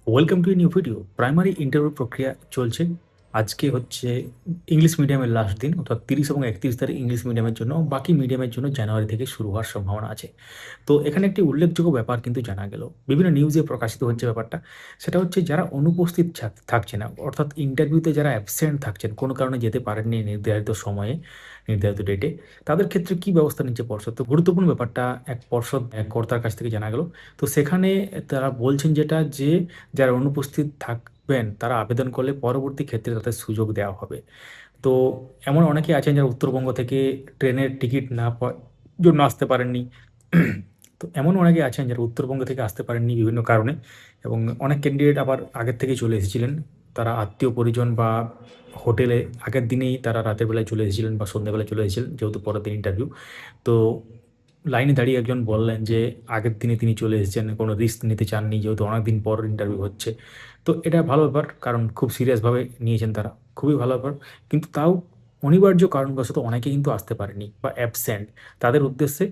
Welcome to a new video. Primary interview প্রক্রিয়া চলছে। আজকে হচ্ছে ইংলিশ মিডিয়ামের লাস্ট দিন, অর্থাৎ 30 এবং 31 তারিখ ইংলিশ মিডিয়ামের জন্য, বাকি মিডিয়ামের জন্য জানুয়ারি থেকে শুরু হওয়ার সম্ভাবনা আছে। তো এখানে একটি উল্লেখযোগ্য ব্যাপার কিন্তু জানা গেল, বিভিন্ন নিউজে প্রকাশিত হচ্ছে ব্যাপারটা। সেটা হচ্ছে যারা অনুপস্থিত থাকছে না, অর্থাৎ ইন্টারভিউতে যারা অ্যাবসেন্ট থাকছেন, কোনো কারণে যেতে পারেননি নির্ধারিত সময়ে, নির্ধারিত ডেটে, তাদের ক্ষেত্রে কি ব্যবস্থা নিচ্ছে পর্ষদ। তো গুরুত্বপূর্ণ ব্যাপারটা এক কর্তার কাছ থেকে জানা গেল। তো সেখানে তারা বলছেন যেটা, যে যারা অনুপস্থিত থাকবেন তারা আবেদন করলে পরবর্তী ক্ষেত্রে তাদের সুযোগ দেওয়া হবে। তো এমন অনেকেই আছেন যারা উত্তরবঙ্গ থেকে ট্রেনের টিকিট না পাওয়ার জন্য আসতে পারেননি। তো এমন অনেকে আছেন যারা উত্তরবঙ্গ থেকে আসতে পারেননি বিভিন্ন কারণে, এবং অনেক ক্যান্ডিডেট আবার আগের থেকে চলে এসেছিলেন। তারা আত্মীয় পরিজন বা হোটেলে আগের দিনেই তারা রাতের বেলায় চলে এসেছিলেন বা সন্ধ্যাবেলায় চলে এসেছিলেন, যেহেতু পরের দিন ইন্টারভিউ। তো লাইনে দাঁড়িয়ে একজন বললেন যে আগের দিনে তিনি চলে এসেছেন, কোনো রিস্ক নিতে চাননি, যেহেতু অনেকদিন পর ইন্টারভিউ হচ্ছে। তো এটা ভালো ব্যাপার, কারণ খুব সিরিয়াসভাবে নিয়েছেন তারা, খুবই ভালো ব্যাপার। কিন্তু তাও অনিবার্য কারণবশত অনেকে কিন্তু আসতে পারেনি বা অ্যাবসেন্ট, তাদের উদ্দেশ্যে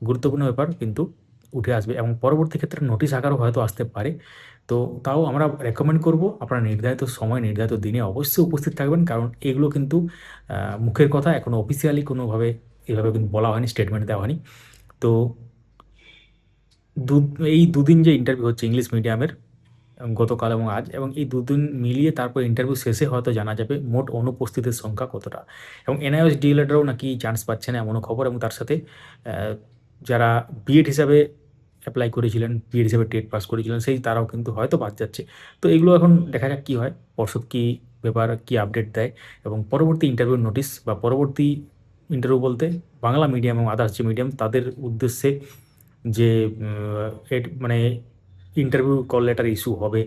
গুরুত্বপূর্ণ ব্যাপার কিন্তু উঠে আসবে, এবং পরবর্তী ক্ষেত্রে নোটিশ আকারও হয়তো আসতে পারে। তো তাও আমরা রেকমেন্ড করব আপনারা নির্ধারিত সময়, নির্ধারিত দিনে অবশ্যই উপস্থিত থাকবেন, কারণ এগুলো কিন্তু মুখের কথা, এখনও অফিসিয়ালি কোনোভাবে এভাবে কিন্তু বলা হয়নি, স্টেটমেন্ট দেওয়া হয়নি। তো দু এই দুদিন যে ইন্টারভিউ হচ্ছে ইংলিশ মিডিয়ামের, গতকাল এবং আজ, এবং এই দুদিন মিলিয়ে তারপর ইন্টারভিউ শেষে হয়তো জানা যাবে মোট অনুপস্থিতের সংখ্যা কতটা। এবং এনআইওএস ডিএলএডরাও নাকি চান্স পাচ্ছে না, এমনও খবর। এবং তার সাথে যারা বিএড হিসাবে অ্যাপ্লাই করেছিলেন, বিএড হিসাবে টেট পাস করেছিলেন, সেই তারাও কিন্তু হয়তো বাদ যাচ্ছে। তো এগুলো এখন দেখা যাক কী হয়, পর্ষদ কী ব্যাপার, কী আপডেট দেয়, এবং পরবর্তী ইন্টারভিউ নোটিশ বা পরবর্তী ইন্টারভিউ বলতে বাংলা মিডিয়াম এবং আদার্স যে মিডিয়াম, তাদের উদ্দেশ্যে যে মানে ইন্টারভিউ কল লেটার ইস্যু হবে,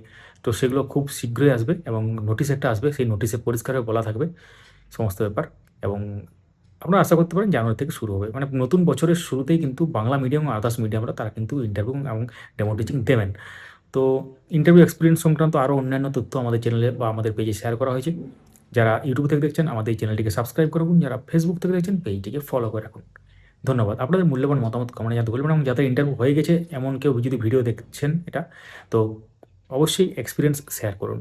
তো সেগুলো খুব শীঘ্রই আসবে, এবং নোটিশ একটা আসবে, সেই নোটিশে পরিষ্কারভাবে বলা থাকবে সমস্ত ব্যাপার। এবং আপনারা আশা করতে পারেন জানুয়ারি থেকে শুরু হবে, মানে নতুন বছরের শুরুতেই কিন্তু বাংলা মিডিয়াম এবং আদার্স মিডিয়ামরা তারা কিন্তু ইন্টারভিউ এবং ডেমো টিচিং দেবেন। তো ইন্টারভিউ এক্সপিরিয়েন্স সংক্রান্ত আরও অন্যান্য তথ্য আমাদের চ্যানেলে বা আমাদের পেজে শেয়ার করা হয়েছে। যারা ইউটিউব থেকে দেখছেন আমাদের এই চ্যানেলটিকে সাবস্ক্রাইব করুন, যারা ফেসবুক থেকে দেখছেন পেজটিকে ফলো করে রাখুন। ধন্যবাদ। আপনাদের মূল্যবান মতামত কমেন্টে জানাতে ভুলবেন, এবং যাদের ইন্টারভিউ হয়ে গেছে এমন কেউ যদি ভিডিও দেখছেন এটা, তো অবশ্যই এক্সপিরিয়েন্স শেয়ার করুন।